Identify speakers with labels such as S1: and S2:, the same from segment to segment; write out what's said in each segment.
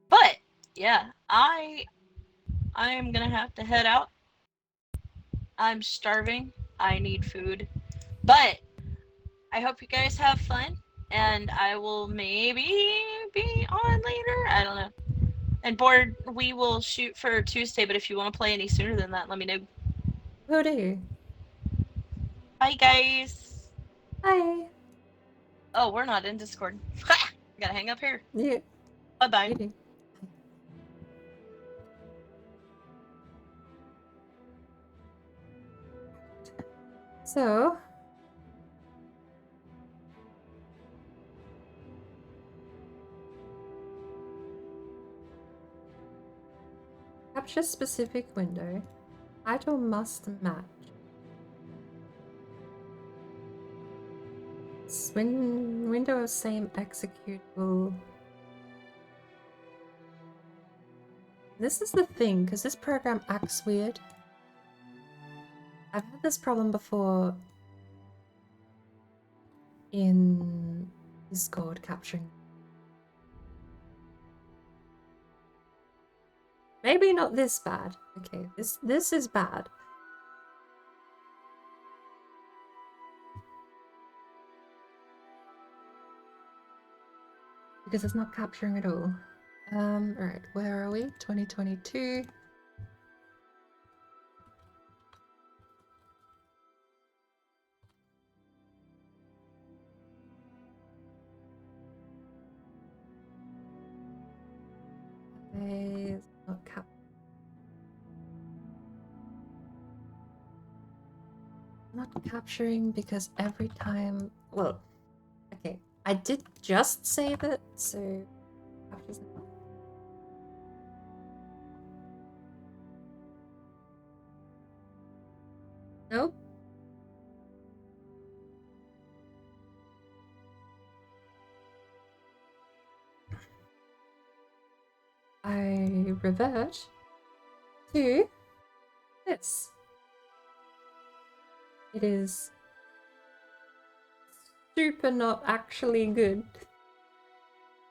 S1: But yeah, I am gonna have to head out. I'm starving. I need food. But I hope you guys have fun, and I will maybe be on later. I don't know. And board, we will shoot for Tuesday, but if you want to play any sooner than that, let me know.
S2: Will do.
S1: Bye, guys.
S2: Bye.
S1: Oh, we're not in Discord. Gotta hang up here.
S2: Yeah,
S1: Bye bye.
S2: you do. So, capture specific window. Title must match. Window of same executable. This is the thing, because this program acts weird. I've had this problem before in Discord capturing. Maybe not this bad. Okay, this is bad. Because it's not capturing at all. Alright, where are we? 2022. It's not not capturing because every time, well, okay, I did just save it, so captures now. Nope. I revert to this. It is super not actually good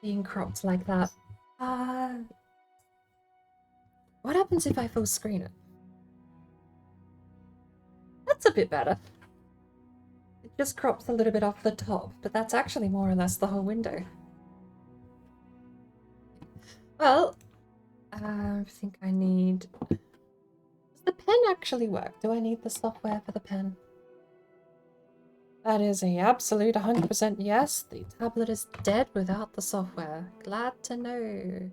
S2: being cropped like that. What happens if I full screen it? That's a bit better. It just crops a little bit off the top, but that's actually more or less the whole window. Well, I think I need... Does the pen actually work? Do I need the software for the pen? That is a absolute 100% yes. The tablet is dead without the software. Glad to know.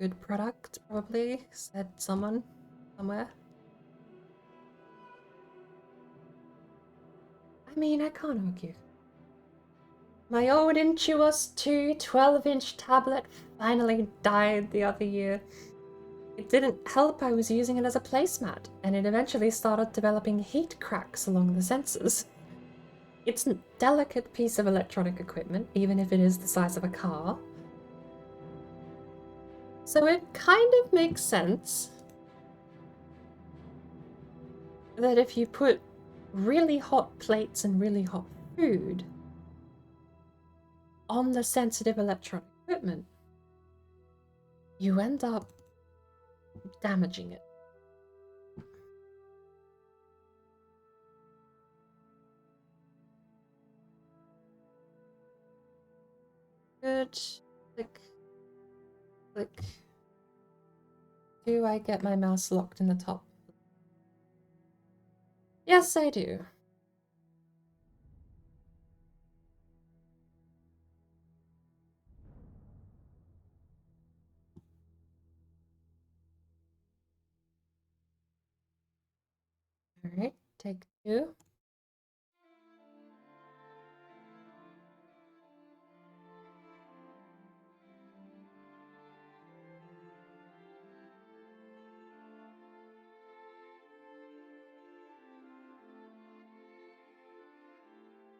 S2: Good product, probably, said someone somewhere. I mean, I can't argue. My old Intuos 2 12-inch tablet finally died the other year. It didn't help I was using it as a placemat, and it eventually started developing heat cracks along the sensors. It's a delicate piece of electronic equipment, even if it is the size of a car. So it kind of makes sense that if you put really hot plates and really hot food on the sensitive electronic equipment, you end up damaging it. Good. Click. Click. Do I get my mouse locked in the top? Yes, I do. Alright, take 2.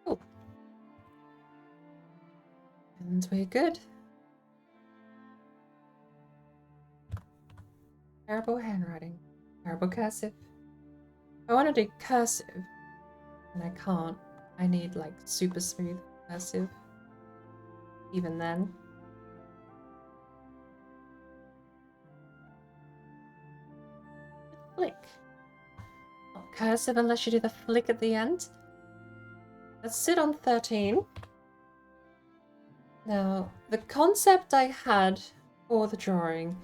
S2: Oh. And we're good. Terrible handwriting. Terrible cursive. I want to do cursive. and I can't. I need like super smooth cursive. Even then. Flick. Not cursive unless you do the flick at the end. Let's sit on 13. Now, the concept I had for the drawing,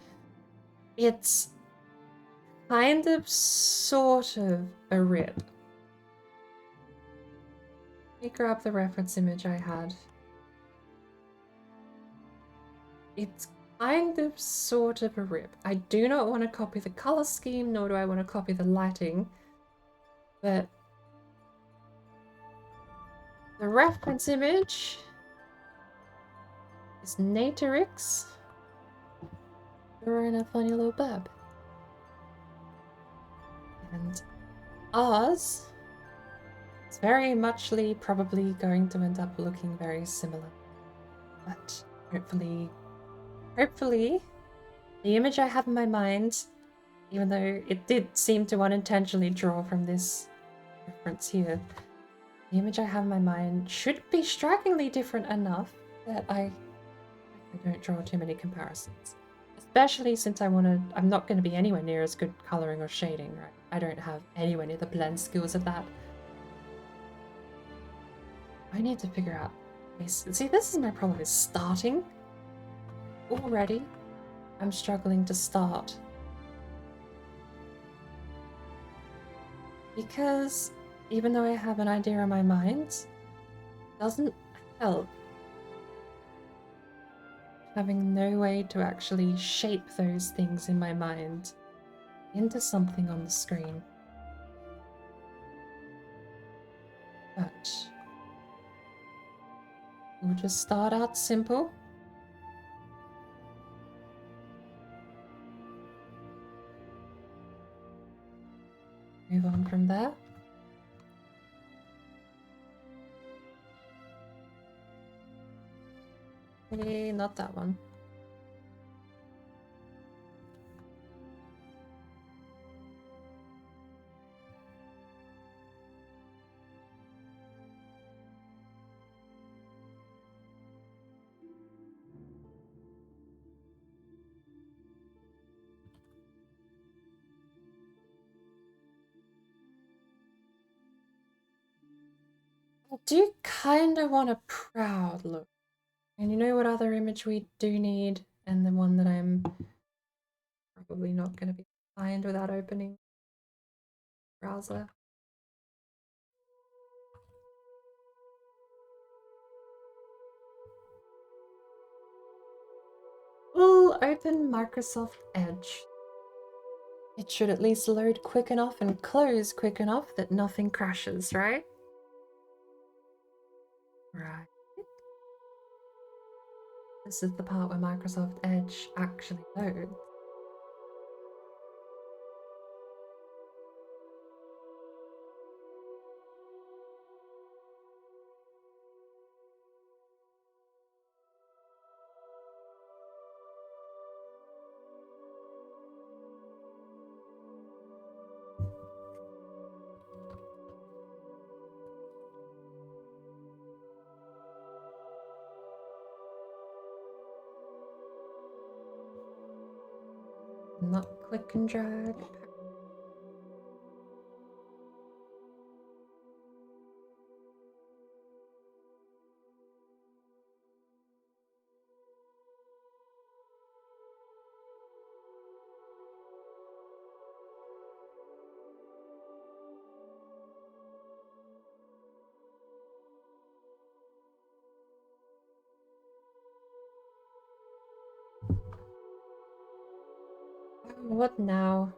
S2: it's kind of sort of a rib. Let me grab the reference image I had. It's kind of sort of a rib. I do not want to copy the color scheme, nor do I want to copy the lighting, but the reference image is Natorix. You're in a funny little burb. And ours is very muchly probably going to end up looking very similar. But hopefully, the image I have in my mind, even though it did seem to unintentionally draw from this reference here, the image I have in my mind should be strikingly different enough that I don't draw too many comparisons. Especially since I'm not going to be anywhere near as good coloring or shading, right? I don't have anywhere near the blend skills of that. I need to figure out... See, this is my problem, is starting. Already, I'm struggling to start. Because even though I have an idea in my mind, it doesn't help having no way to actually shape those things in my mind into something on the screen. But we'll just start out simple. Move on from there. Maybe not that one. I do kind of want a proud look. And you know what other image we do need? And the one that I'm probably not going to be find without opening browser. We'll open Microsoft Edge. It should at least load quick enough and close quick enough that nothing crashes, right? Right. This is the part where Microsoft Edge actually loads. Not click and drag. What now?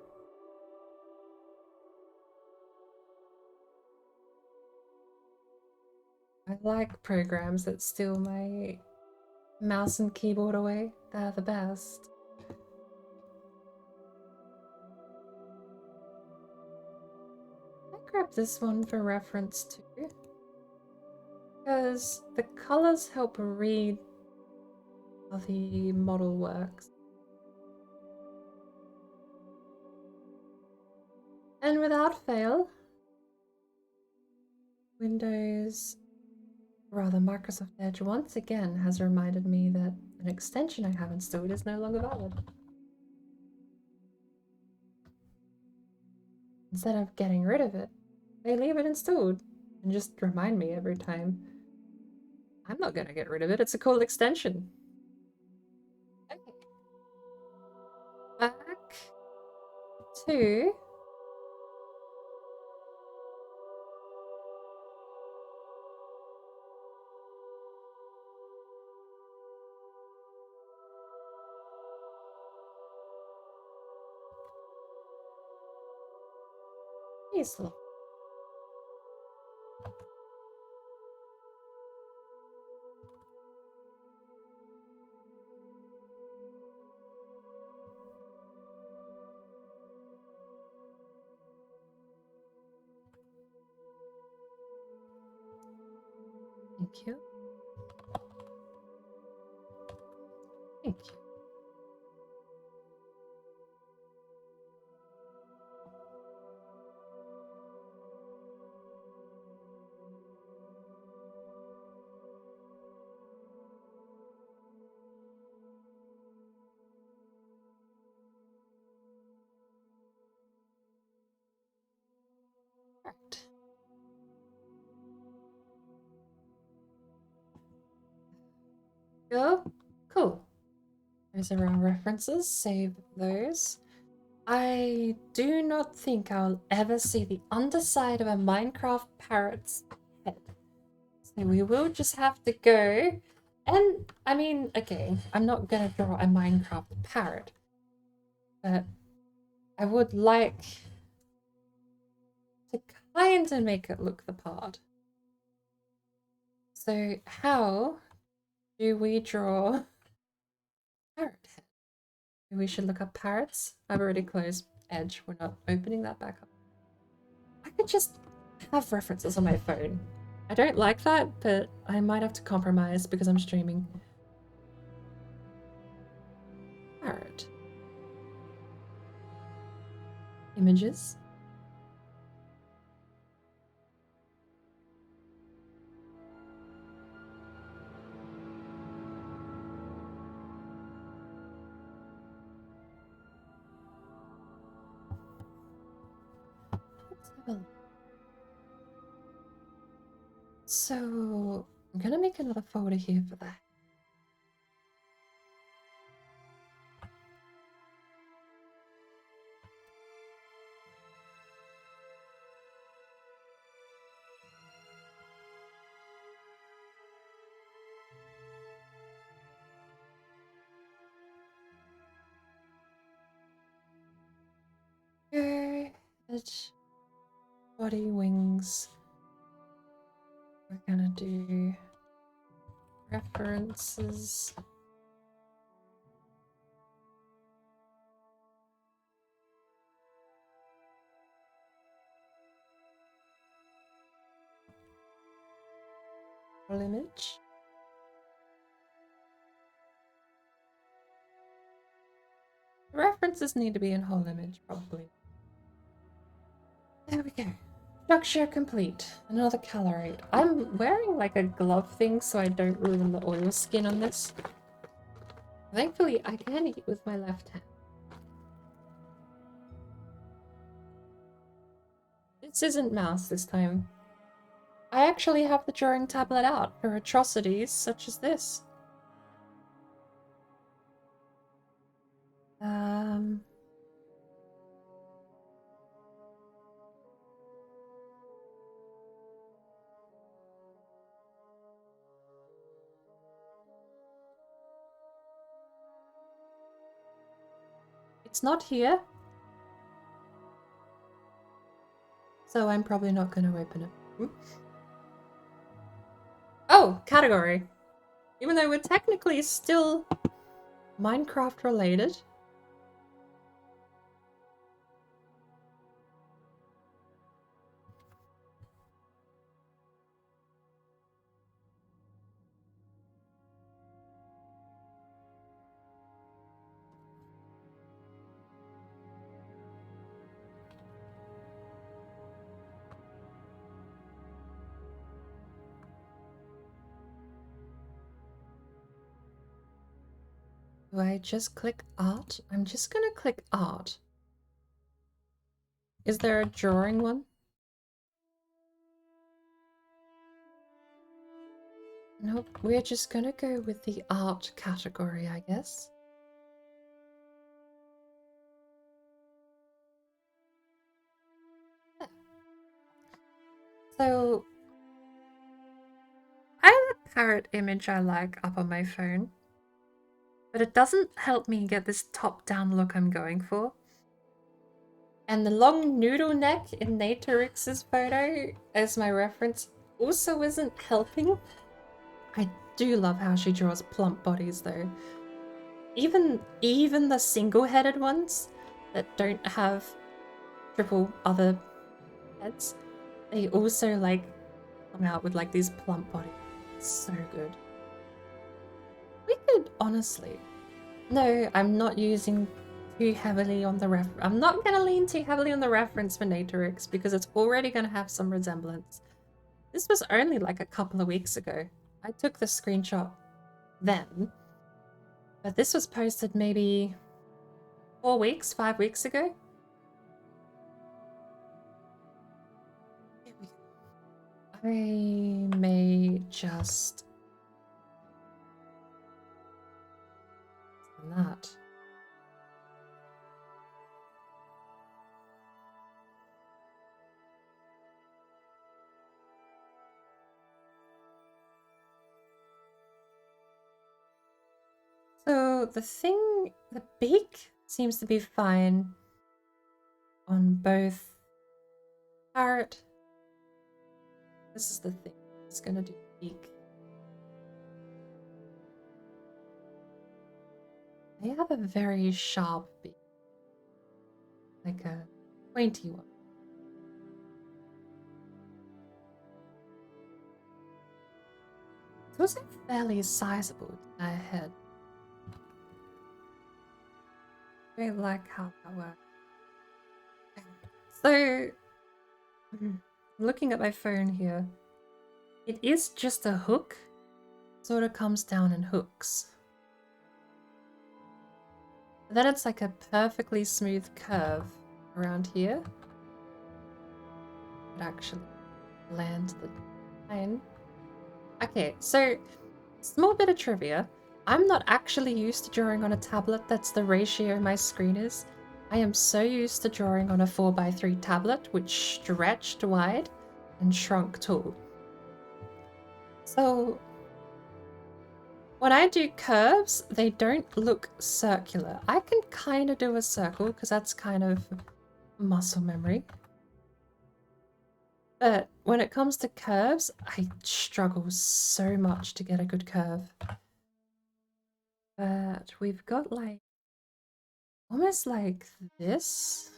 S2: I like programs that steal my mouse and keyboard away. They're the best. I grabbed this one for reference too, because the colors help read how the model works. And without fail, Windows, rather Microsoft Edge once again has reminded me that an extension I have installed is no longer valid. Instead of getting rid of it, they leave it installed and just remind me every time. I'm not gonna get rid of it, it's a cool extension. Okay. Back to Hazel. Thank you. Thank you. Right. Go. Cool. Those are our references. Save those. I do not think I'll ever see the underside of a Minecraft parrot's head. So we will just have to go. And, I mean, okay, I'm not gonna draw a Minecraft parrot. But I would like to kind of make it look the part. So how do we draw parrot head? We should look up parrots. I've already closed Edge. We're not opening that back up. I could just have references on my phone. I don't like that, but I might have to compromise because I'm streaming. Parrot. Images. Let's have a look. So I'm gonna make another folder here for that. Edge. Body, wings. We're gonna do references. Whole image. References need to be in whole image, probably. There we go. Structure complete. Another colorate. I'm wearing like a glove thing so I don't ruin the oil skin on this. Thankfully, I can eat with my left hand. This isn't mouse this time. I actually have the drawing tablet out for atrocities such as this. It's not here. So I'm probably not going to open it. Oh, category. Even though we're technically still Minecraft related. Do I just click art? I'm just gonna click art. Is there a drawing one? Nope, we're just gonna go with the art category, I guess. So, I have a parrot image I like up on my phone, but it doesn't help me get this top-down look I'm going for. And the long noodle neck in Natorix's photo as my reference also isn't helping. I do love how she draws plump bodies though. Even the single-headed ones that don't have triple other heads, they also like come out with like these plump bodies. So good. We could honestly. No, I'm not using too heavily on the I'm not gonna lean too heavily on the reference for Natorix because it's already gonna have some resemblance. This was only like a couple of weeks ago. I took the screenshot then, but this was posted maybe 4 weeks, 5 weeks ago. I may just that. So the beak seems to be fine on both parrot. This is the thing. It's gonna do beak. They have a very sharp beak, like a pointy one. It's also fairly sizable to their head. I don't like how that works. So, looking at my phone here, it is just a hook. Sort of comes down in hooks. But then it's like a perfectly smooth curve around here. It actually lands the line. Okay, so small bit of trivia. I'm not actually used to drawing on a tablet that's the ratio my screen is. I am so used to drawing on a 4x3 tablet, which stretched wide and shrunk tall. So when I do curves, they don't look circular. I can kind of do a circle because that's kind of muscle memory. But when it comes to curves, I struggle so much to get a good curve. But we've got like almost like this.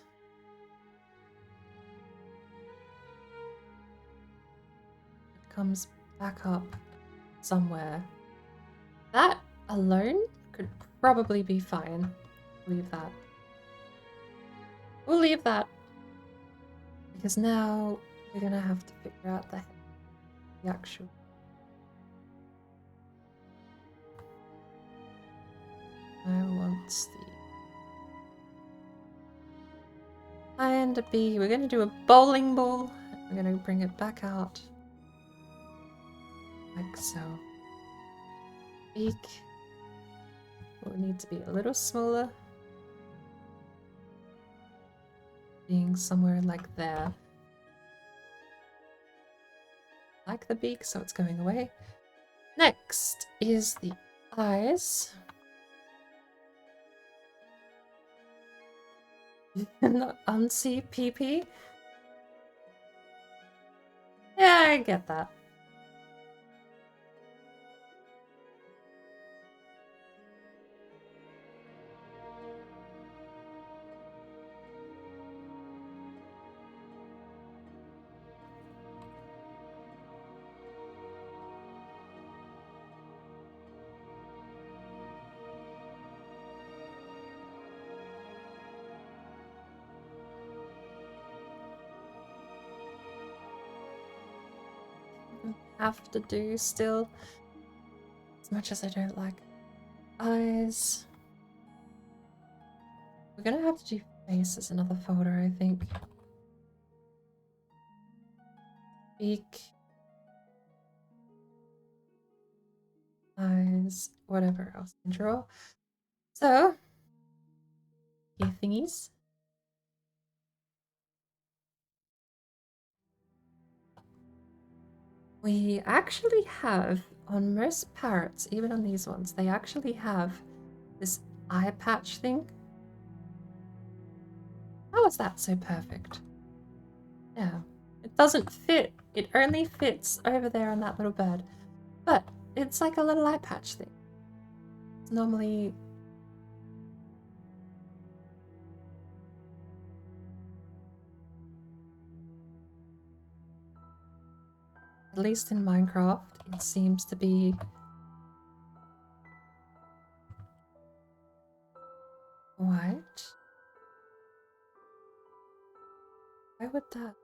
S2: It comes back up somewhere. That alone could probably be fine. Leave that. We'll leave that. Because now we're gonna have to figure out the actual. I want the and a B. We're gonna do a bowling ball. We're gonna bring it back out. Like so. Beak will need to be a little smaller. Being somewhere like there. Like the beak, so it's going away. Next is the eyes. Not unsee PP. Yeah, I get that. Have to do still. As much as I don't like eyes. We're gonna have to do face as another folder, I think. Beak. Eyes. Whatever else I can draw. So, here thingies. We actually have, on most parrots, even on these ones, they actually have this eye patch thing. How is that so perfect? Yeah. It doesn't fit. It only fits over there on that little bird. But it's like a little eye patch thing. It's normally... At least in Minecraft, it seems to be... White? Why would that...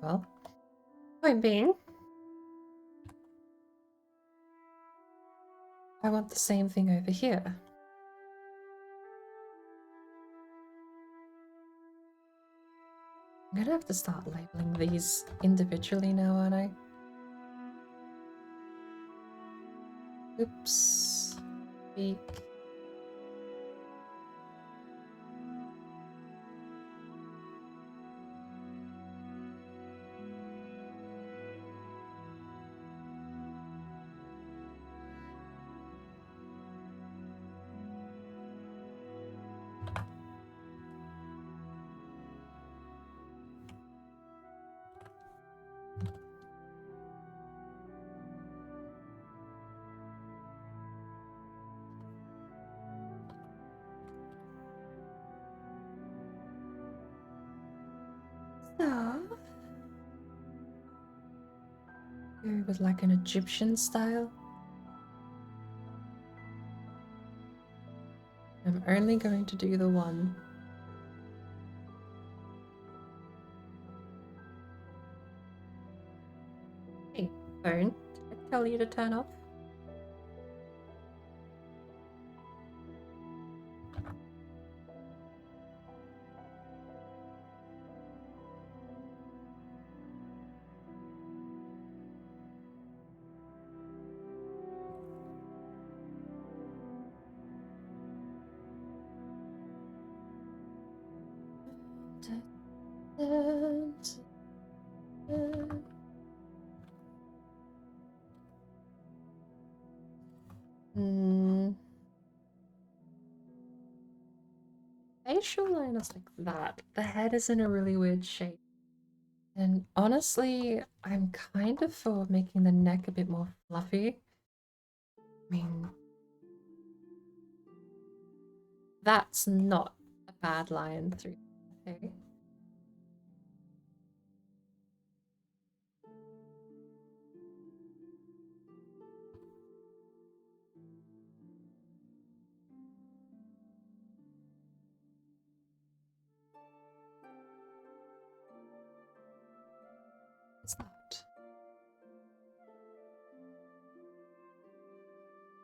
S2: Well, point being, I want the same thing over here. I'm gonna have to start labeling these individually now, aren't I? Oops. Beak. So, go with like an Egyptian style. I'm only going to do the one. Hey, phone, did I tell you to turn off? Hmm. Facial line is like that. The head is in a really weird shape. And honestly, I'm kind of for making the neck a bit more fluffy. I mean, that's not a bad line through. Okay. What's that?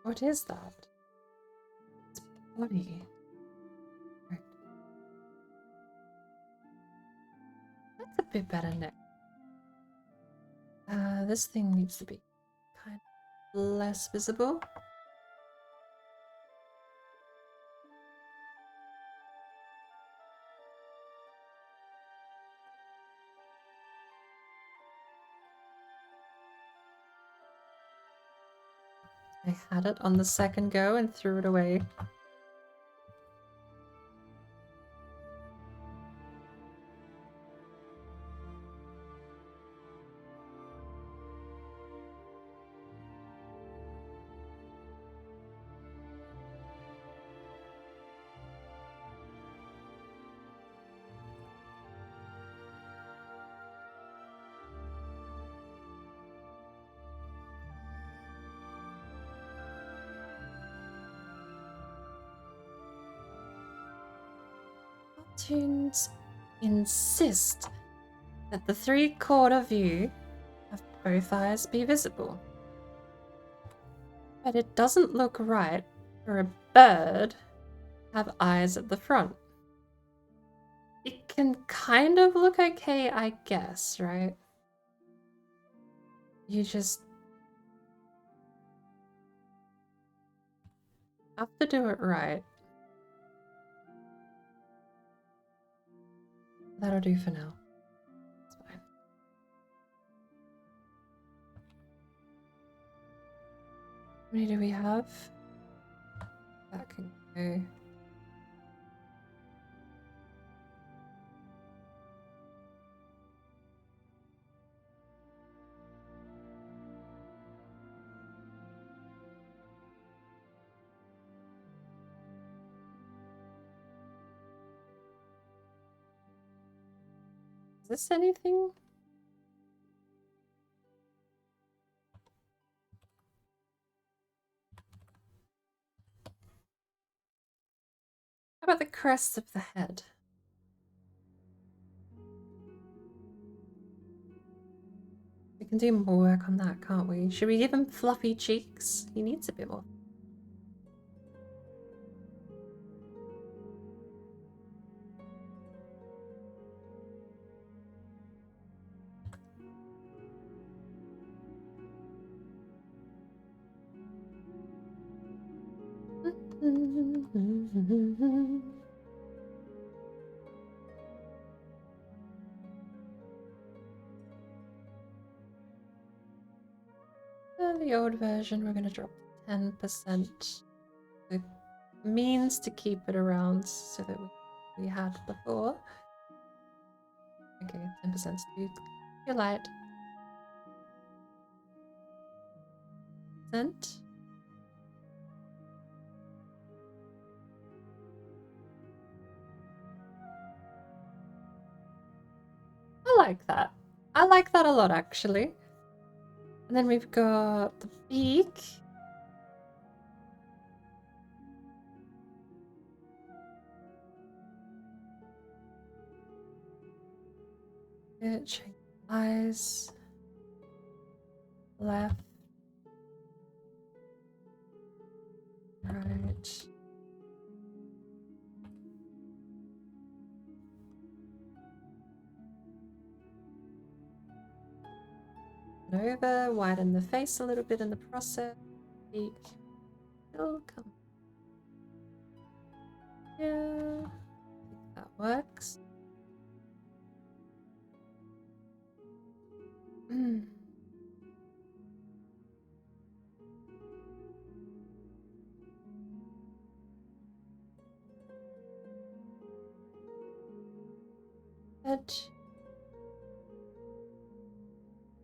S2: What is that? It's body. Right. That's a bit better neck. This thing needs to be kind of less visible. I had it on the second go and threw it away. cartoons insist that the 3/4 view of both eyes be visible. But it doesn't look right for a bird to have eyes at the front. It can kind of look okay, I guess, right? You just have to do it right. That'll do for now. It's fine. How many do we have? That can go. Is this anything? How about the crest of the head? We can do more work on that, can't we? Should we give him fluffy cheeks? He needs a bit more. The old version, we're going to drop 10%. The means to keep it around so that we had before. Okay, 10% too light. Percent. I like that. I like that a lot, actually. And then we've got the beak. Check eyes. Left. Right. Over, widen the face a little bit in the process. Beak. It'll come. Yeah. I think that works. Head.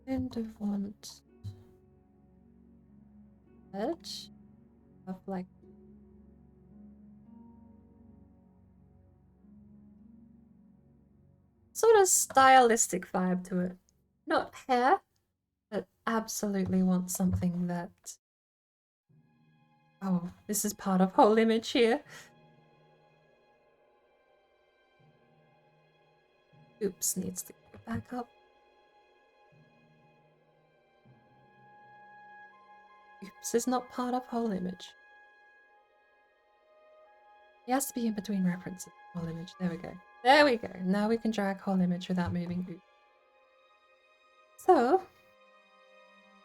S2: Kind of want head of like sort of stylistic vibe to it. Not hair, but absolutely want something that. Oh, this is part of whole image here. Oops, needs to go back up. Oops is not part of whole image. It has to be in between references. Whole image. There we go. There we go. Now we can drag whole image without moving. Oops. So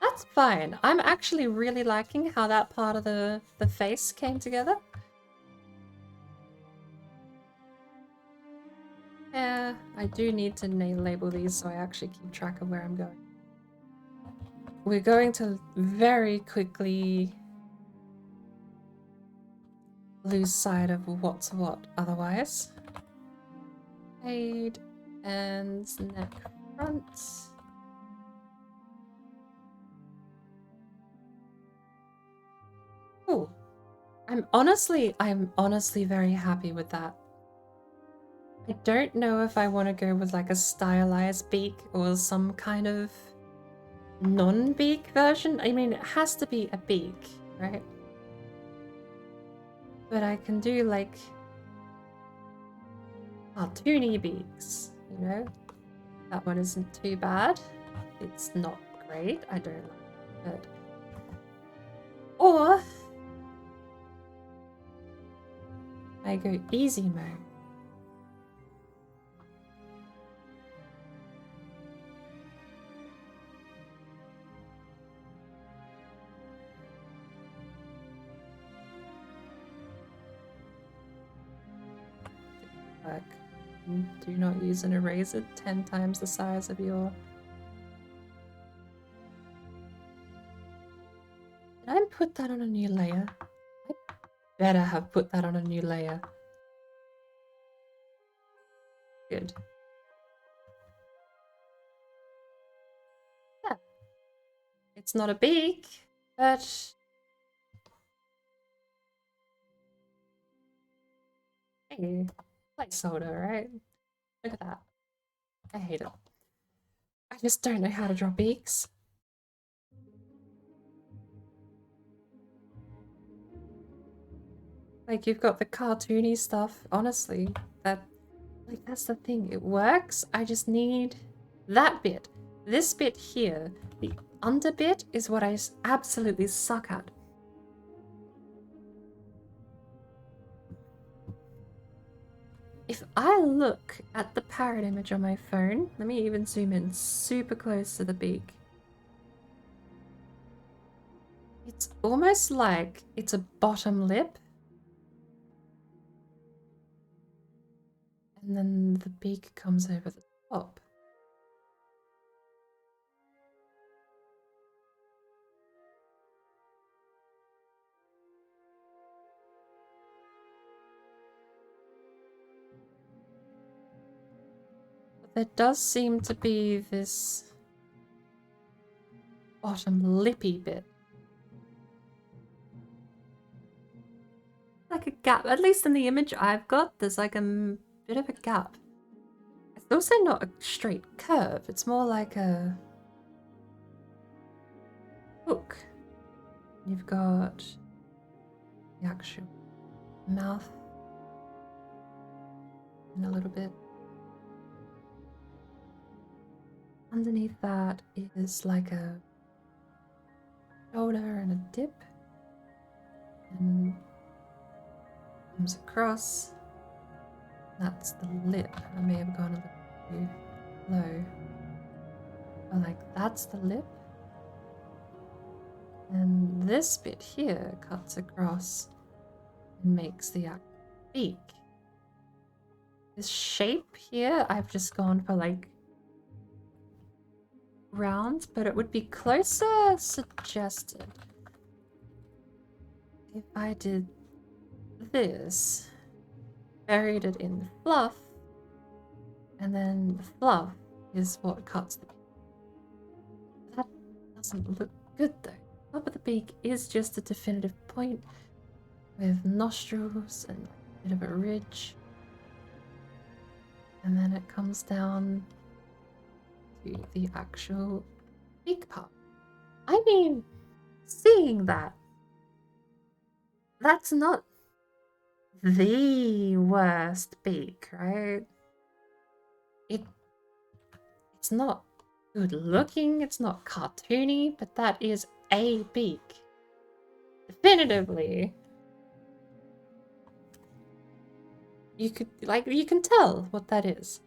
S2: that's fine. I'm actually really liking how that part of the face came together. Yeah, I do need to label these so I actually keep track of where I'm going. We're going to very quickly lose sight of what's what otherwise. Head and neck front. Oh, I'm honestly very happy with that. I don't know if I want to go with like a stylized beak or some kind of non-beak version. I mean, it has to be a beak, right? But I can do like cartoony beaks, you know? That one isn't too bad. It's not great. I don't like it. Or I go easy mode. Work. Do not use an eraser 10 times the size of your... Did I put that on a new layer? I better have put that on a new layer. Good. Yeah. It's not a beak, but... Hey, placeholder, right? Look at that. I hate it. I just don't know how to draw beaks. Like, you've got the cartoony stuff, honestly. That's the thing. It works. I just need that bit. This bit here, the under bit, is what I absolutely suck at. If I look at the parrot image on my phone, let me even zoom in super close to the beak. It's almost like it's a bottom lip. And then the beak comes over the top. But there does seem to be this bottom lippy bit. Like a gap. At least in the image I've got, there's like a bit of a gap. It's also not a straight curve. It's more like a hook. You've got the actual mouth and a little bit. Underneath that is like a shoulder and a dip. And comes across. That's the lip. I may have gone a little too low. But like, that's the lip. And this bit here cuts across and makes the beak. This shape here, I've just gone for like round, but it would be closer suggested if I did this, buried it in the fluff, and then the fluff is what cuts the beak. That doesn't look good though. Top of the beak is just a definitive point with nostrils and a bit of a ridge. And then it comes down to the actual beak part. I mean, seeing that, that's not the worst beak, right? It's not good looking, it's not cartoony, but that is a beak. Definitively. You can tell what that is.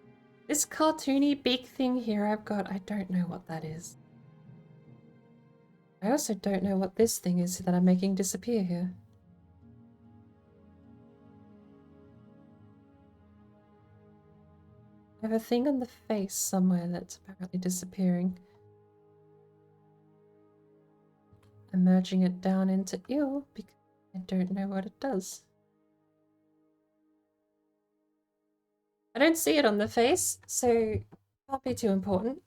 S2: This cartoony beak thing here I've got, I don't know what that is. I also don't know what this thing is that I'm making disappear here. I have a thing on the face somewhere that's apparently disappearing. I'm merging it down into ew because I don't know what it does. I don't see it on the face, so it can't be too important.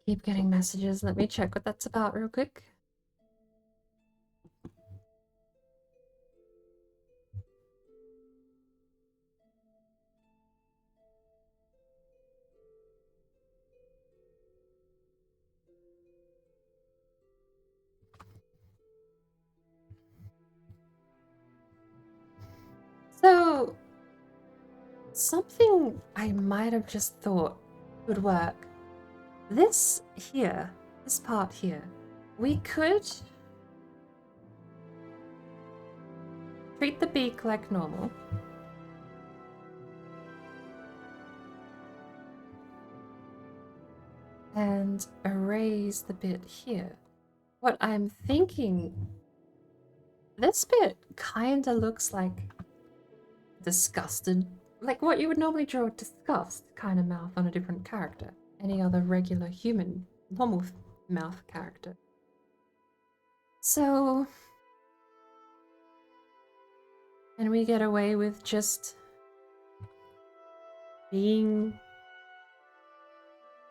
S2: Keep getting messages. Let me check what that's about real quick. So, something I might have just thought would work. This here, this part here, we could treat the beak like normal. And erase the bit here. What I'm thinking, this bit kinda looks like disgusted, like what you would normally draw a disgust kind of mouth on a different character. Any other regular human, normal mouth character. So, can we get away with just being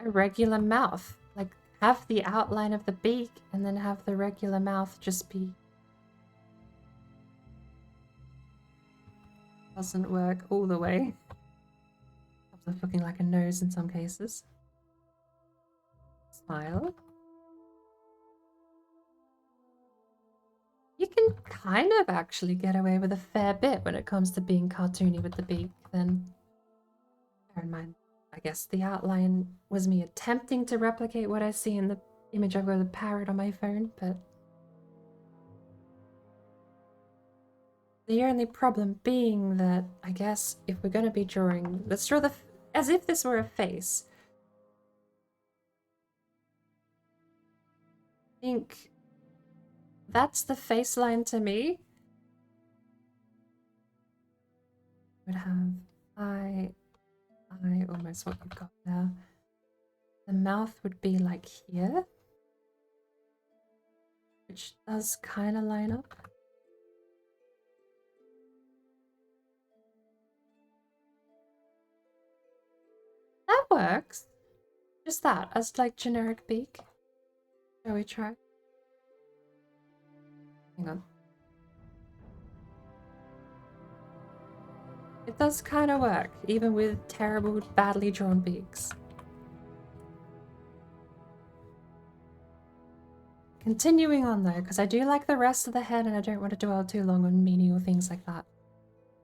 S2: a regular mouth? Like, have the outline of the beak and then have the regular mouth just be... Doesn't work all the way. It's looking like a nose in some cases. Smile. You can kind of actually get away with a fair bit when it comes to being cartoony with the beak, then bear in mind, I guess the outline was me attempting to replicate what I see in the image I've got the parrot on my phone, but the only problem being that I guess if we're going to be drawing, let's draw the as if this were a face. I think that's the face line to me. Would have eye, almost what you've got there. The mouth would be like here, which does kind of line up. That works. Just that, as like generic beak. Shall we try? Hang on. It does kind of work, even with terrible, badly drawn beaks. Continuing on though, because I do like the rest of the head and I don't want to dwell too long on meaning or things like that.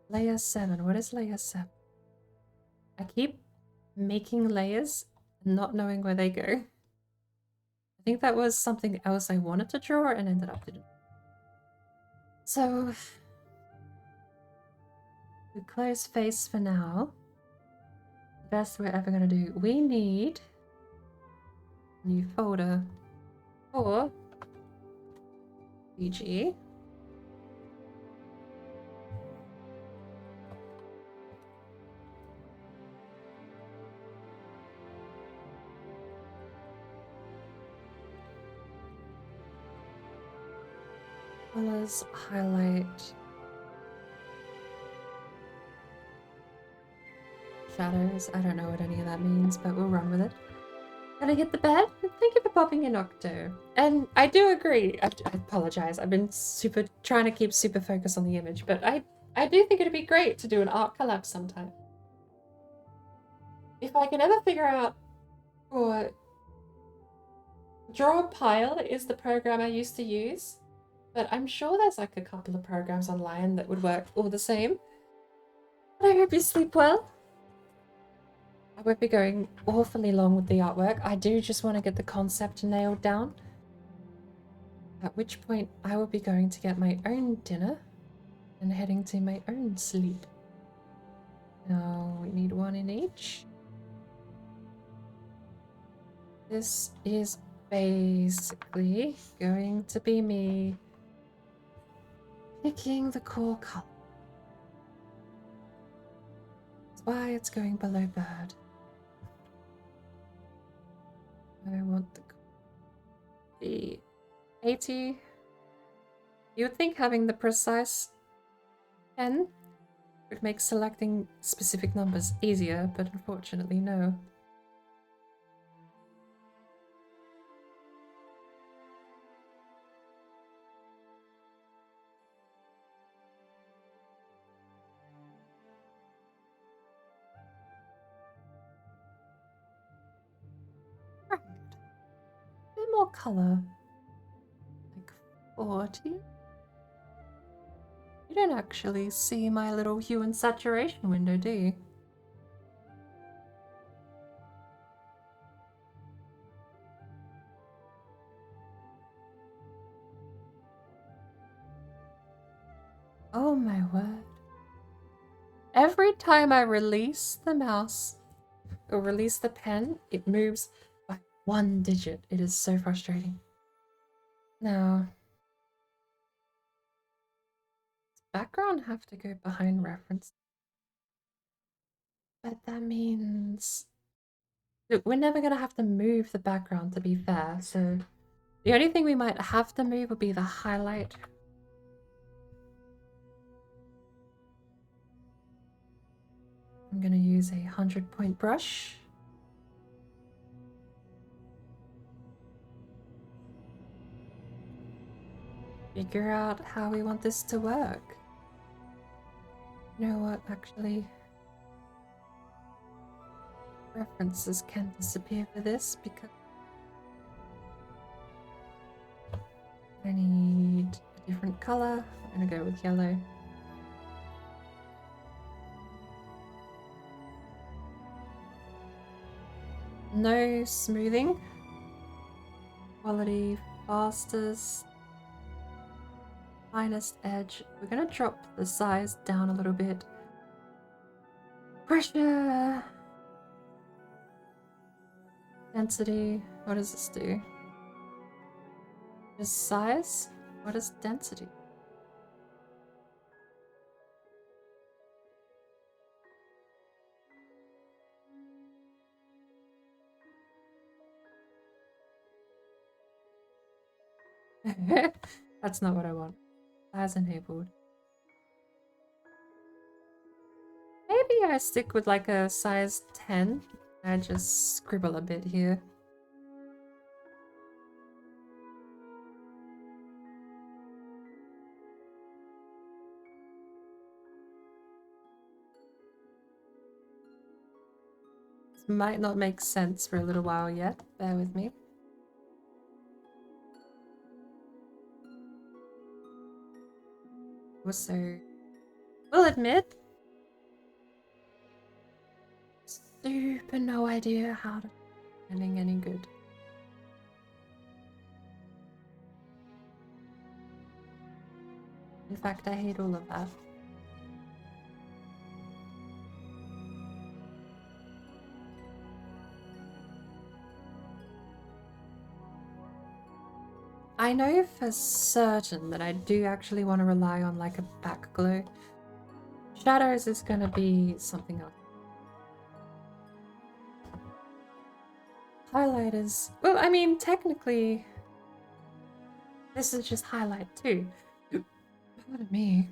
S2: Layer 7. What is layer 7? I keep making layers and not knowing where they go. I think that was something else I wanted to draw and ended up doing. So, the closed face for now. The best we're ever going to do. We need a new folder for PG. Colors, highlight, shadows. I don't know what any of that means, but we'll run with it. Gonna hit the bed? Thank you for popping in, Octo. And I do agree. I apologize. I've been trying to keep super focused on the image, but I do think it'd be great to do an art collab sometime. If I can ever figure out or Draw a Pile is the program I used to use, but I'm sure there's like a couple of programs online that would work all the same. But I hope you sleep well. I won't be going awfully long with the artwork. I do just want to get the concept nailed down. At which point I will be going to get my own dinner and heading to my own sleep. Now we need one in each. This is basically going to be me picking the core color. That's why it's going below bird. I want the 80. You would think having the precise pen would make selecting specific numbers easier, but unfortunately no. Right. A bit more color. Like 40. You don't actually see my little hue and saturation window, do you? Oh my word. Every time I release the mouse or release the pen, it moves by 1 digit. It is so frustrating. Now, does background have to go behind reference? But that means... Look, we're never going to have to move the background, to be fair, so... The only thing we might have to move would be the highlight. I'm going to use a 100-point brush. Figure out how we want this to work. You know what, actually... References can disappear for this because... I need a different color. I'm going to go with yellow. No smoothing. Quality, fastest, finest edge. We're going to drop the size down a little bit. Pressure. Density. What does this do? Just size? What is density? That's not what I want. Size enabled. Maybe I stick with like a size 10. I just scribble a bit here. This might not make sense for a little while yet. Bear with me. Also, will admit, super no idea how to getting any good. In fact, I hate all of that. I know for certain that I do actually want to rely on like a back glow. Shadows is going to be something else. Highlighters. Well, I mean, technically, this is just highlight too. What at me?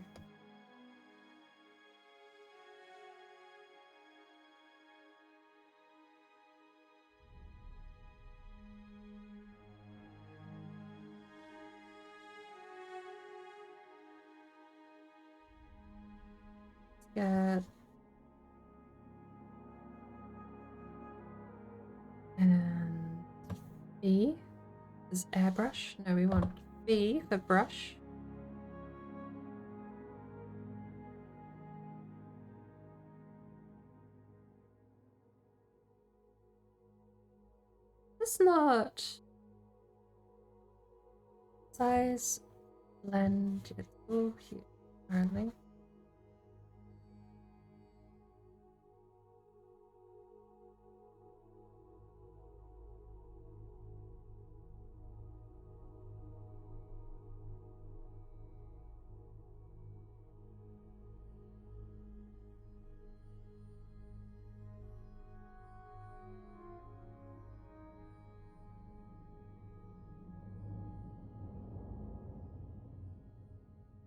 S2: Yeah. And B is airbrush. No, we want B for brush. It's not size, blend, it's all here currently.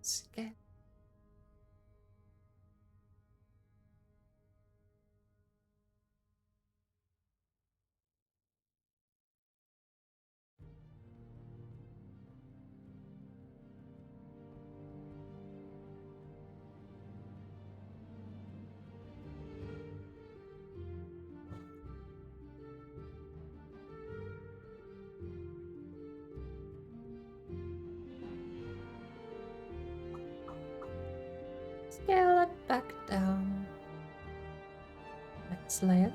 S2: Scale. Scale it back down. Next layer.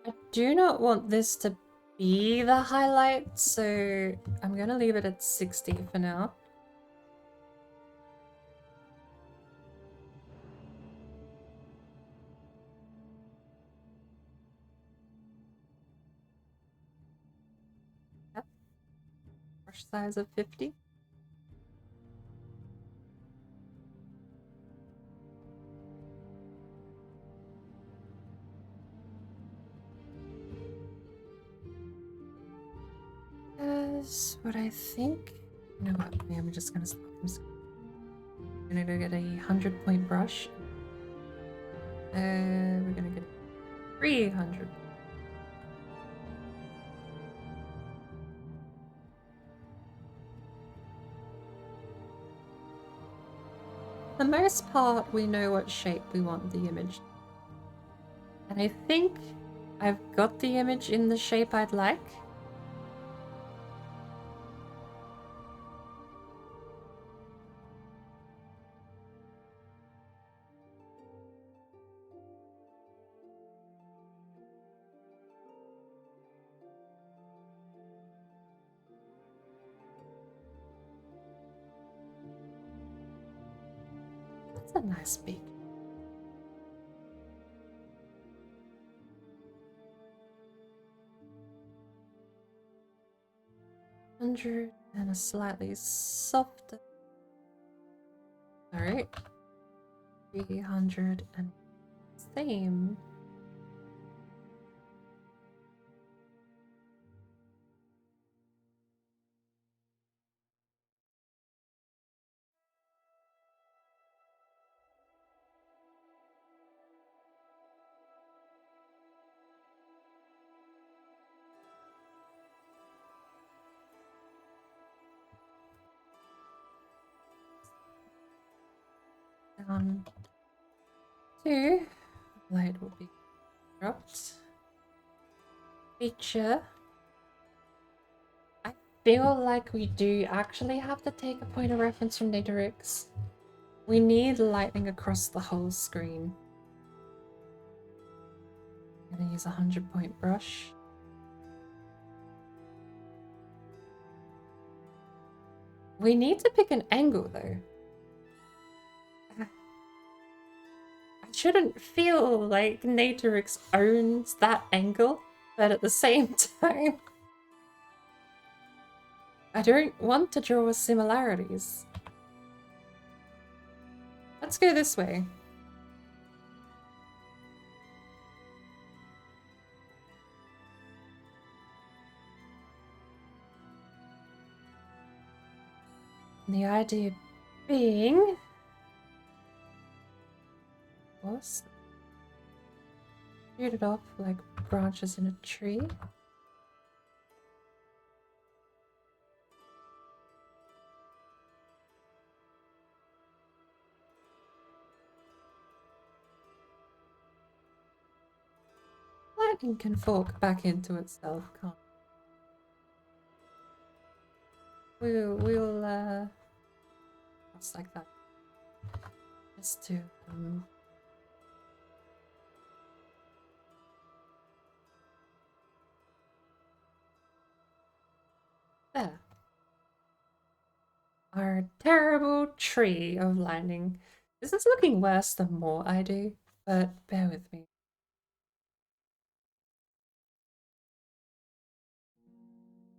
S2: I do not want this to be the highlight, so I'm gonna leave it at 60 for now. Yep. Brush size of 50. That's what I think. You know what? I'm just gonna stop. I'm gonna go get a 100-point brush. We're gonna get 300. For the most part, we know what shape we want the image. And I think I've got the image in the shape I'd like. That's a nice beak. $100 and a slightly softer. Alright. 300 and same. Down 2. Light will be dropped. Feature. I feel like we do actually have to take a point of reference from Natorix. We need lightning across the whole screen. I'm gonna use a 100-point brush. We need to pick an angle though. I shouldn't feel like Natorix owns that angle, but at the same time, I don't want to draw similarities. Let's go this way. And the idea being, was shoot it off like branches in a tree. Lightning can fork back into itself, can't it? We'll just like that. Just to there. Our terrible tree of lightning. This is looking worse the more I do, but bear with me.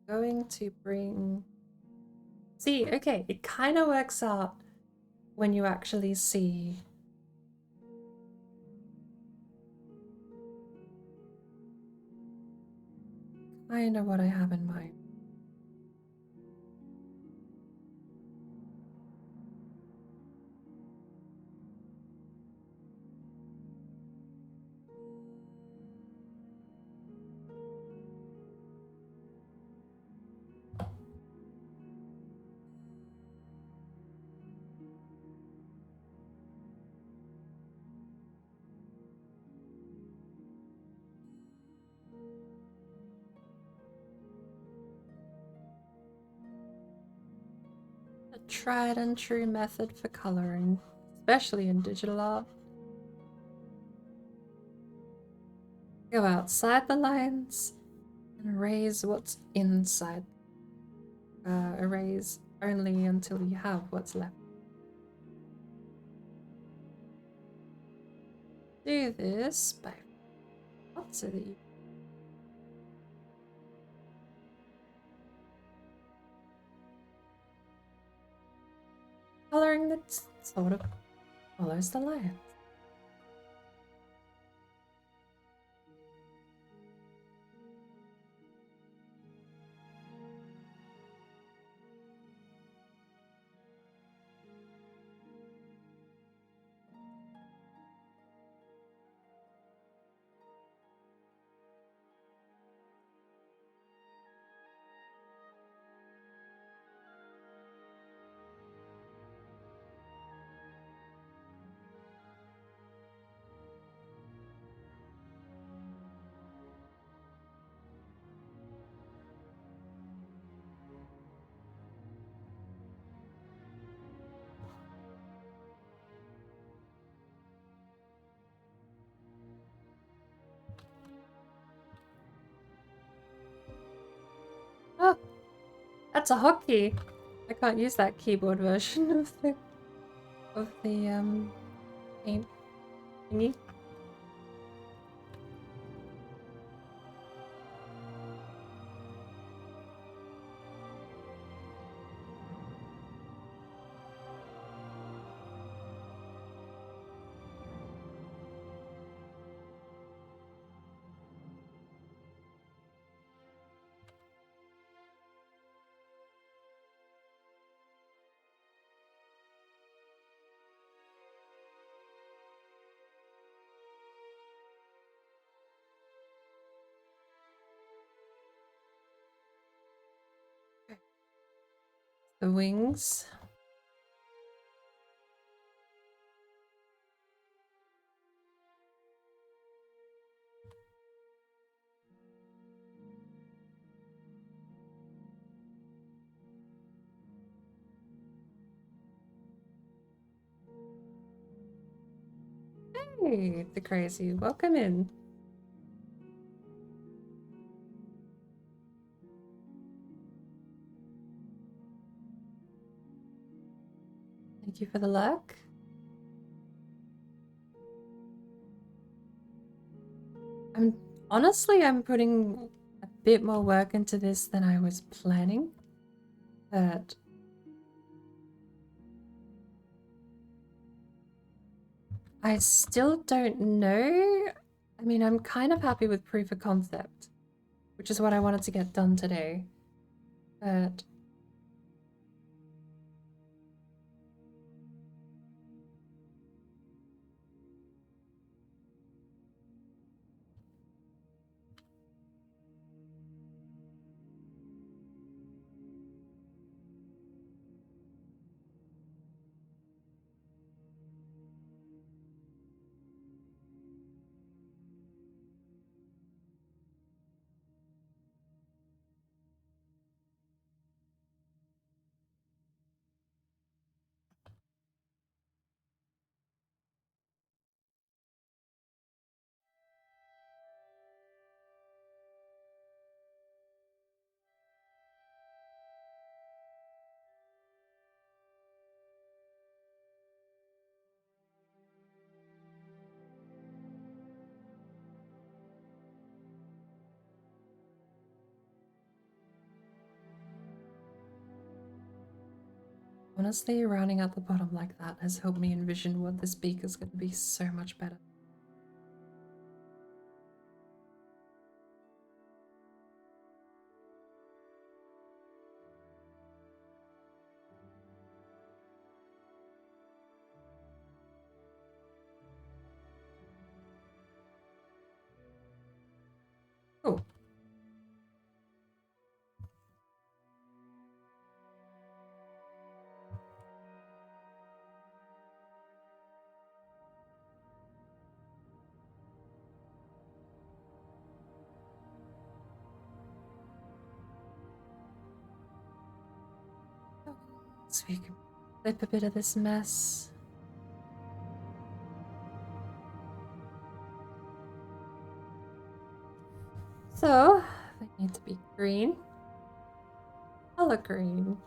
S2: Going to bring... See, okay, it kind of works out when you actually see kind of what I have in mind. A tried and true method for coloring, especially in digital art. Go outside the lines and erase what's inside. Erase only until you have what's left. Do this by so that you coloring that sort of follows the lines. Oh, that's a hotkey. I can't use that keyboard version of the paint thingy. The wings. Hey, the crazy. Welcome in. Thank you for the luck. I'm putting a bit more work into this than I was planning, but I still don't know. I mean, I'm kind of happy with proof of concept, which is what I wanted to get done today, but honestly, rounding out the bottom like that has helped me envision what this beak is going to be so much better. Oh. So we can flip a bit of this mess. Green. Color green.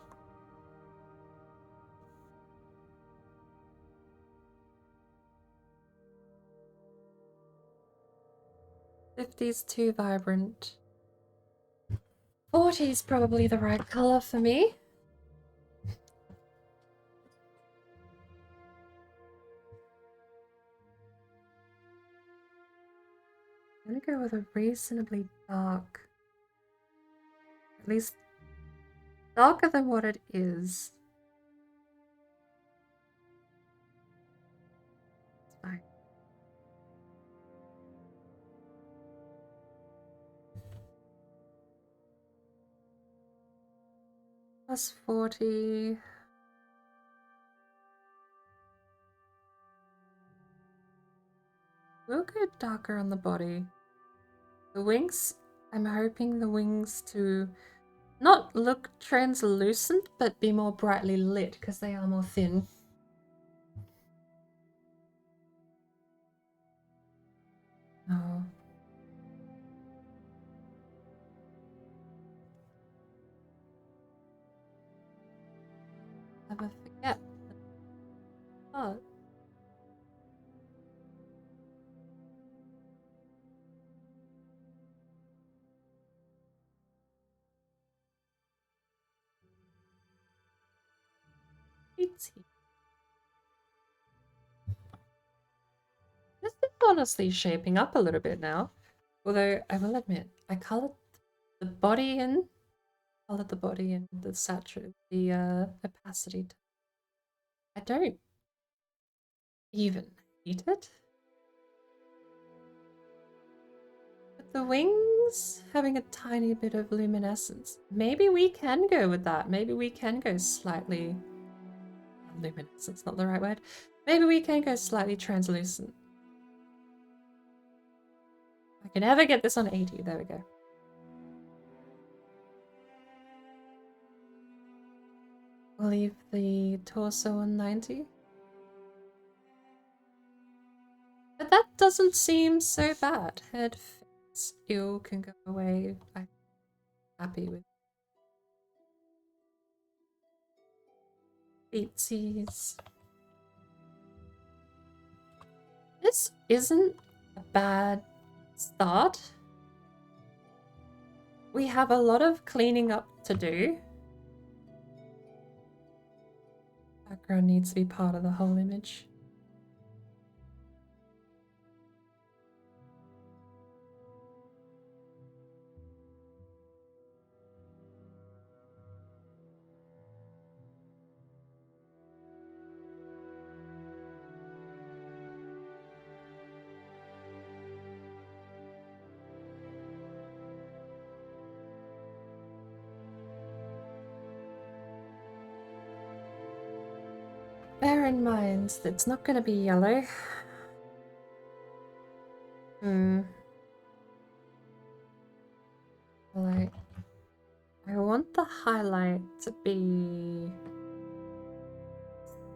S2: '50's too vibrant. 40's probably the right color for me. I'm gonna go with a reasonably dark. At least darker than what it is. It's fine. Plus 40. We'll go darker on the body. The wings, I'm hoping the wings to not look translucent, but be more brightly lit because they are more thin. Oh. Never forget. Oh. This is honestly shaping up a little bit now. Although I will admit, I colored the body in, the saturate, the opacity. I don't even hate it. But the wings having a tiny bit of luminescence. Maybe we can go with that. Maybe we can go slightly... Luminescence, not the right word. Maybe we can go slightly translucent. I can never get this on 80. There we go. We'll leave the torso on 90. But that doesn't seem so bad. Head, face, ew can go away. I'm happy with feetsies. This isn't a bad start. We have a lot of cleaning up to do. Background needs to be part of the whole image. Bear in mind that it's not going to be yellow. Like, I want the highlight to be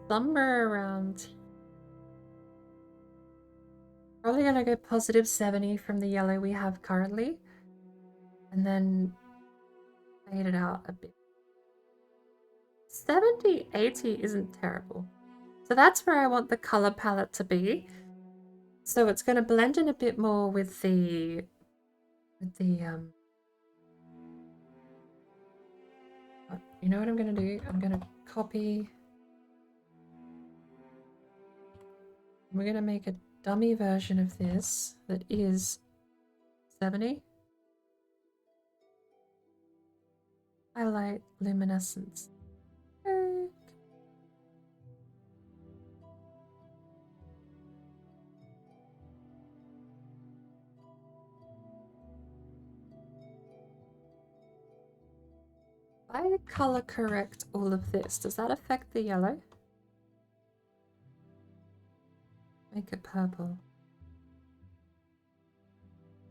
S2: somewhere around. Probably going to go positive 70 from the yellow we have currently. And then fade it out a bit. 70, 80 isn't terrible. So that's where I want the color palette to be. So it's going to blend in a bit more with the you know what I'm going to do? I'm going to copy. We're going to make a dummy version of this that is 70. Highlight luminescence. I color correct all of this. Does that affect the yellow? Make it purple.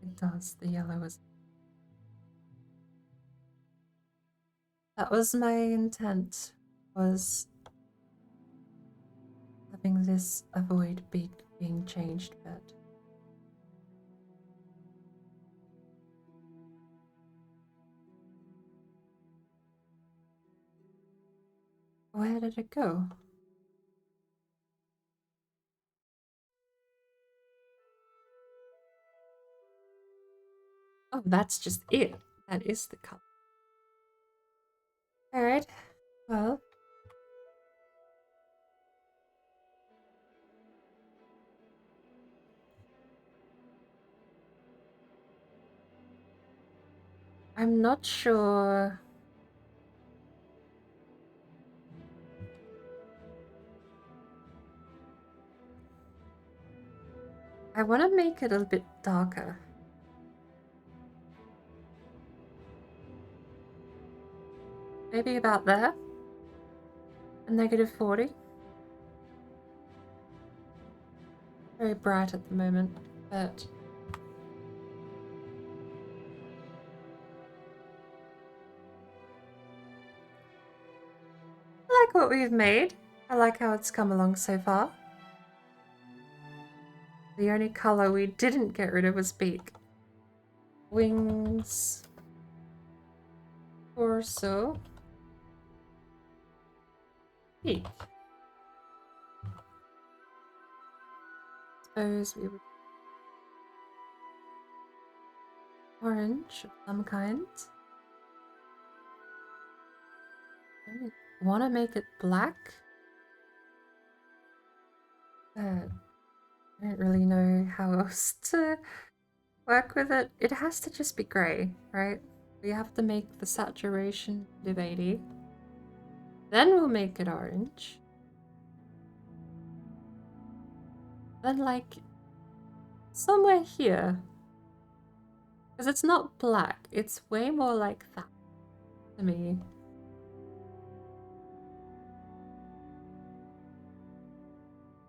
S2: It does. The yellow is. That was my intent, was having this avoid being changed, but Where did it go? Oh, that's just it. That is the color. Alright, well. I'm not sure. I want to make it a bit darker. Maybe about there. A -40. Very bright at the moment, but I like what we've made. I like how it's come along so far. The only color we didn't get rid of was beak. Wings. Torso. Beak. Suppose we would orange of some kind. I want to make it black. I don't really know how else to work with it. It has to just be grey, right? We have to make the saturation of 80. Then we'll make it orange. Then like somewhere here. Because it's not black, it's way more like that to me.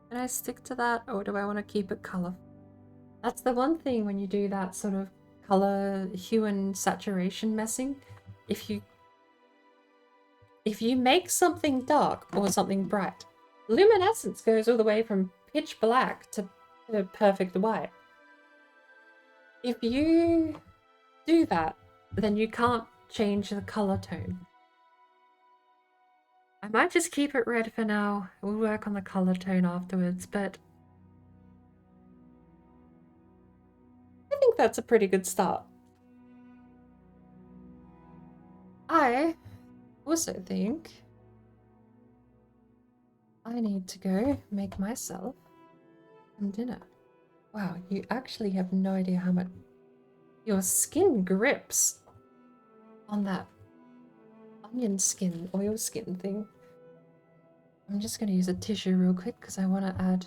S2: Can I stick to that, or do I want to keep it colorful? That's the one thing when you do that sort of color, hue and saturation messing. If you make something dark or something bright, luminescence goes all the way from pitch black to perfect white. If you do that, then you can't change the color tone. I might just keep it red for now. We'll work on the color tone afterwards, but I think that's a pretty good start. I also think I need to go make myself some dinner. Wow, you actually have no idea how much your skin grips on that onion skin, oil skin thing. I'm just going to use a tissue real quick because I want to add...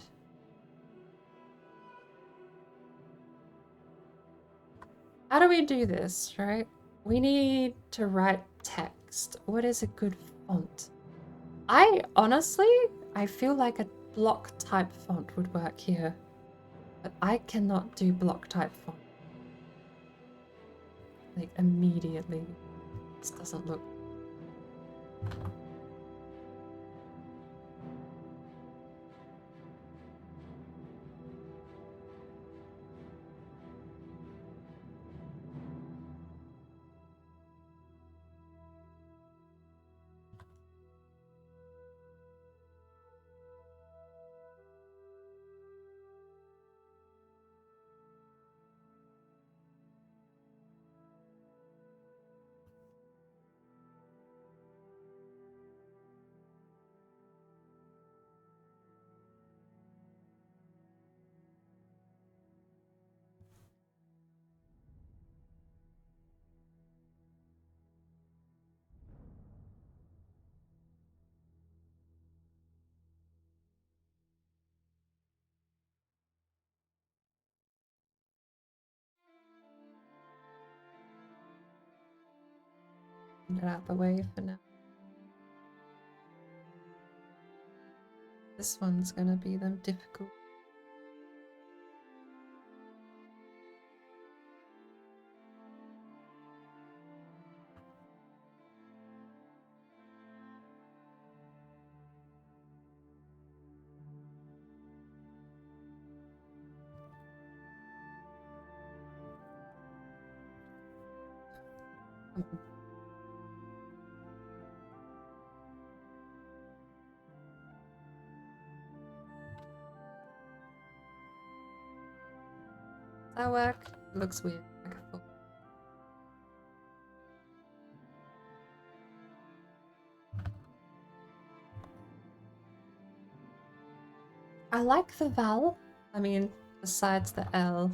S2: How do we do this, right? We need to write text. What is a good font? I feel like a block type font would work here. But I cannot do block type font. Like immediately. This doesn't look... Get out of the way for now. This one's gonna be the difficult. that work? It looks weird. Like a foot. I like the Val. I mean, besides the L.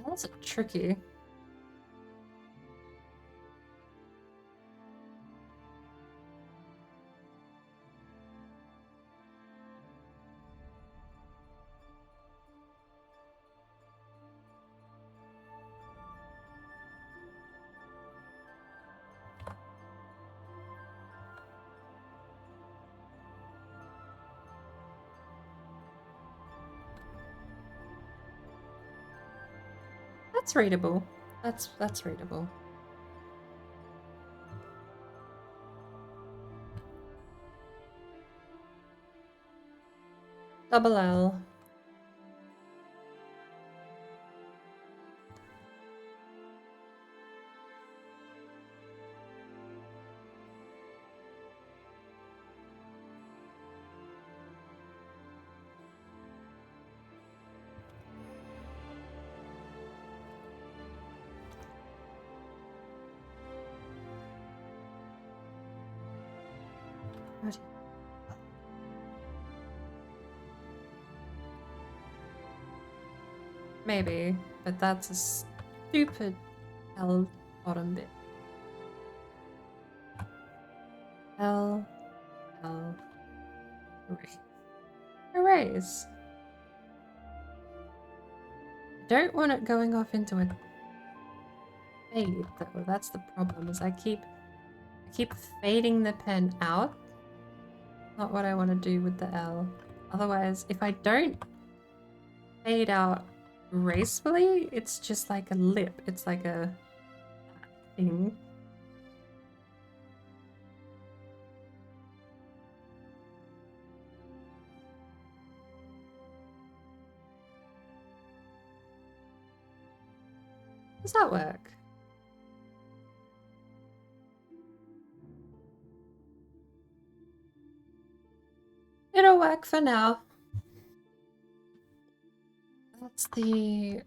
S2: L's are tricky. That's readable. That's readable. Double L. Maybe, but that's a stupid L bottom bit. L, L, erase. Erase. Don't want it going off into a fade though. That's the problem. Is I keep fading the pen out. Not what I want to do with the L. Otherwise, if I don't fade out gracefully, it's just like a lip. It's like a thing. Does that work? It'll work for now. That's the...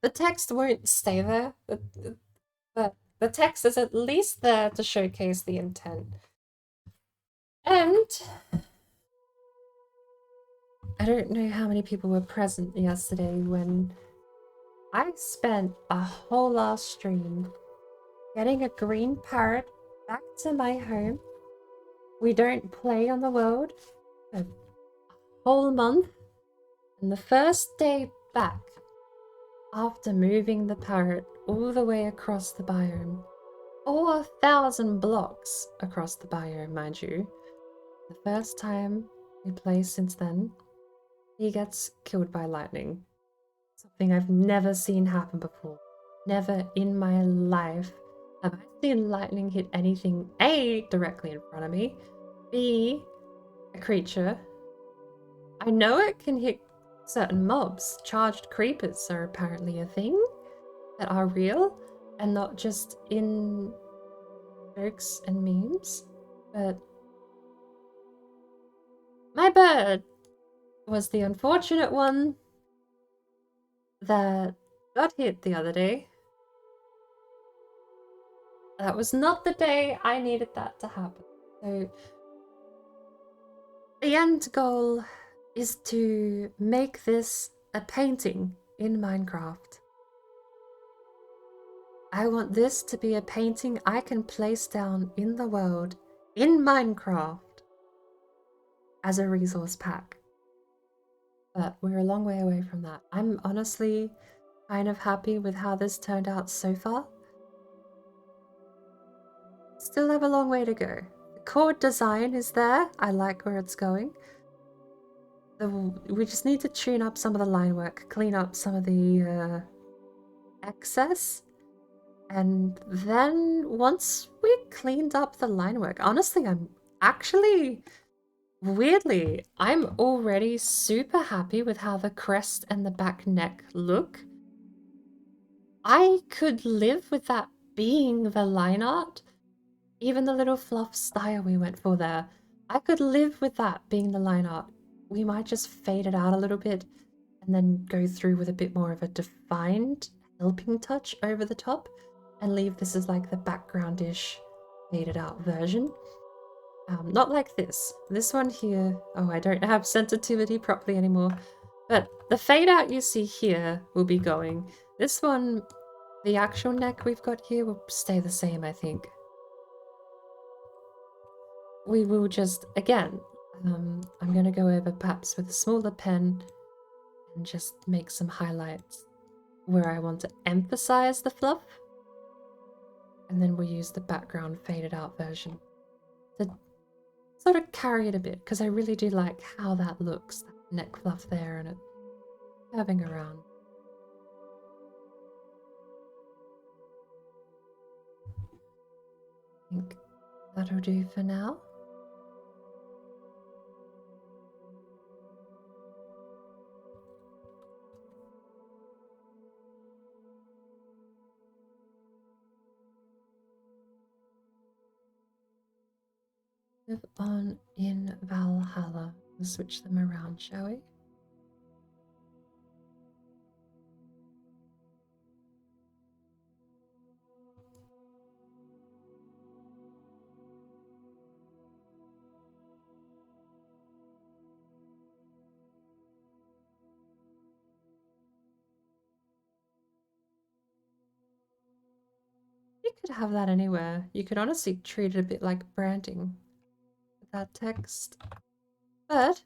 S2: The text won't stay there, but the text is at least there to showcase the intent. And I don't know how many people were present yesterday when I spent a whole last stream getting a green parrot back to my home. We don't play on the world for a whole month, and the first day back, after moving the parrot all the way across the biome, 4,000 blocks across the biome, mind you, the first time we play since then, he gets killed by lightning. Something I've never seen happen before. Never in my life have I seen lightning hit anything A, directly in front of me, B, a creature. I know it can hit certain mobs. Charged creepers are apparently a thing that are real and not just in jokes and memes. But my bird was the unfortunate one that got hit the other day. That was not the day I needed that to happen. So the end goal is to make this a painting in Minecraft. I want this to be a painting I can place down in the world in Minecraft as a resource pack. But we're a long way away from that. I'm honestly kind of happy with how this turned out so far. Still have a long way to go. The core design is there. I like where it's going. We just need to tune up some of the line work, clean up some of the excess. And then once we cleaned up the line work, honestly, I'm actually, weirdly, I'm already super happy with how the crest and the back neck look. I could live with that being the line art. Even the little fluff style we went for there. I could live with that being the line art. We might just fade it out a little bit and then go through with a bit more of a defined helping touch over the top and leave this as like the background-ish faded out version. Not like this. This one here, oh, I don't have sensitivity properly anymore. But the fade out you see here will be going. This one, the actual neck we've got here will stay the same, I think. We will just, again, I'm going to go over perhaps with a smaller pen and just make some highlights where I want to emphasize the fluff. And then we'll use the background faded out version to sort of carry it a bit, because I really do like how that looks, that neck fluff there and it curving around. I think that'll do for now. Live on in Valhalla. We'll switch them around, shall we? You could have that anywhere. You could honestly treat it a bit like branding with that text. But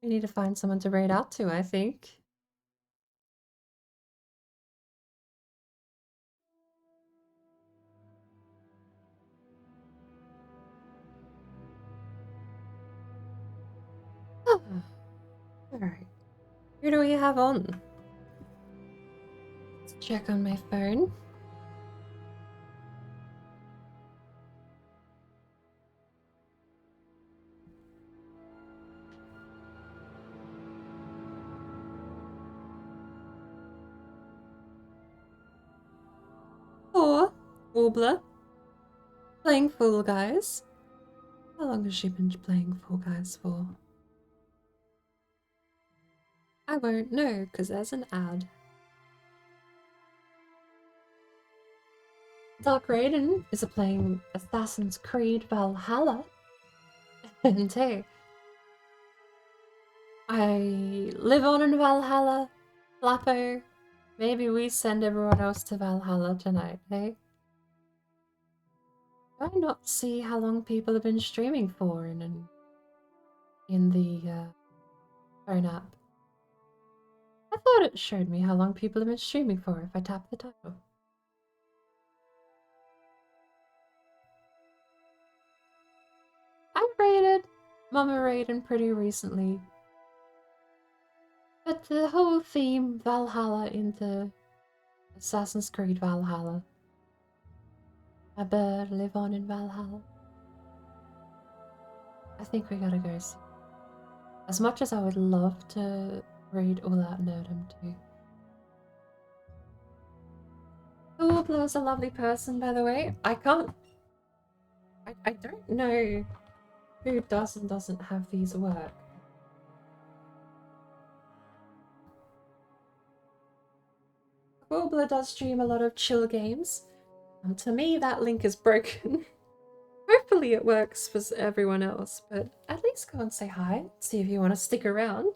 S2: we need to find someone to raid out to, I think. Oh, alright. Who do we have on? Let's check on my phone. Or Warbler. Playing Fall Guys. How long has she been playing Fall Guys for? I won't know, because there's an ad. Dark Raiden is playing Assassin's Creed Valhalla. And hey, I live on in Valhalla. FLAPPO. Maybe we send everyone else to Valhalla tonight, hey? Do I not see how long people have been streaming for in the phone app? I thought it showed me how long people have been streaming for if I tap the title. I raided Mama Raiden pretty recently. But the whole theme Valhalla into Assassin's Creed Valhalla. I better live on in Valhalla. I think we gotta go see. As much as I would love to read All Out Nerdum too. Warbler's a lovely person, by the way. I don't know who does and doesn't have these work. Warbler does stream a lot of chill games. To me, that link is broken. Hopefully it works for everyone else, but at least go and say hi. See if you want to stick around.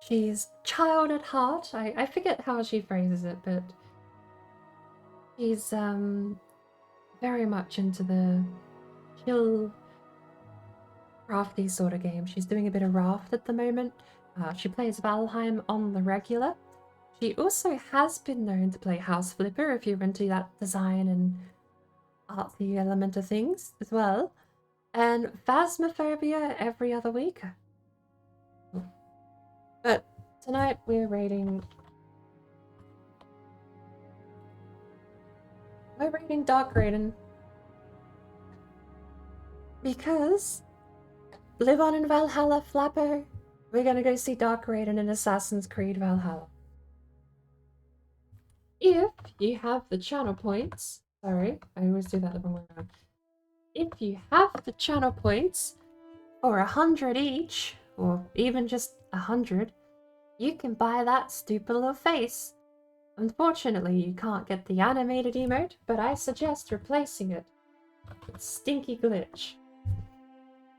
S2: She's child at heart. I forget how she phrases it, but she's very much into the chill, rafty sort of game. She's doing a bit of raft at the moment. She plays Valheim on the regular. She also has been known to play House Flipper if you're into that design and artsy element of things as well. And Phasmophobia every other week. But tonight we're raiding Dark Raiden. Because live on in Valhalla, FLAPPO. We're gonna go see Dark Raiden in Assassin's Creed Valhalla. If you have the channel points Sorry, I always do that the wrong way around. If you have the channel points, or 100 each, or even just 100, you can buy that stupid little face. Unfortunately, you can't get the animated emote, but I suggest replacing it with Stinky Glitch.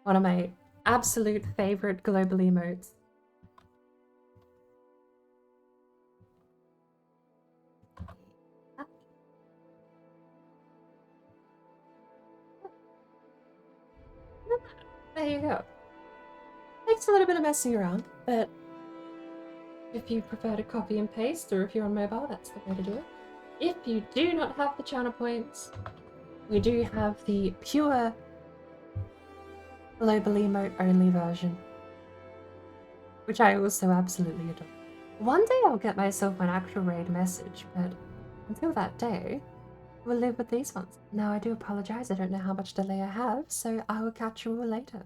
S2: One of my absolute favorite global emotes. There you go. Takes a little bit of messing around, but if you prefer to copy and paste, or if you're on mobile, that's the way to do it. If you do not have the channel points, we do have the pure global emote only version, which I also absolutely adore. One day I'll get myself an actual raid message, but until that day, we'll live with these ones. Now I do apologize, I don't know how much delay I have, so I will catch you all later.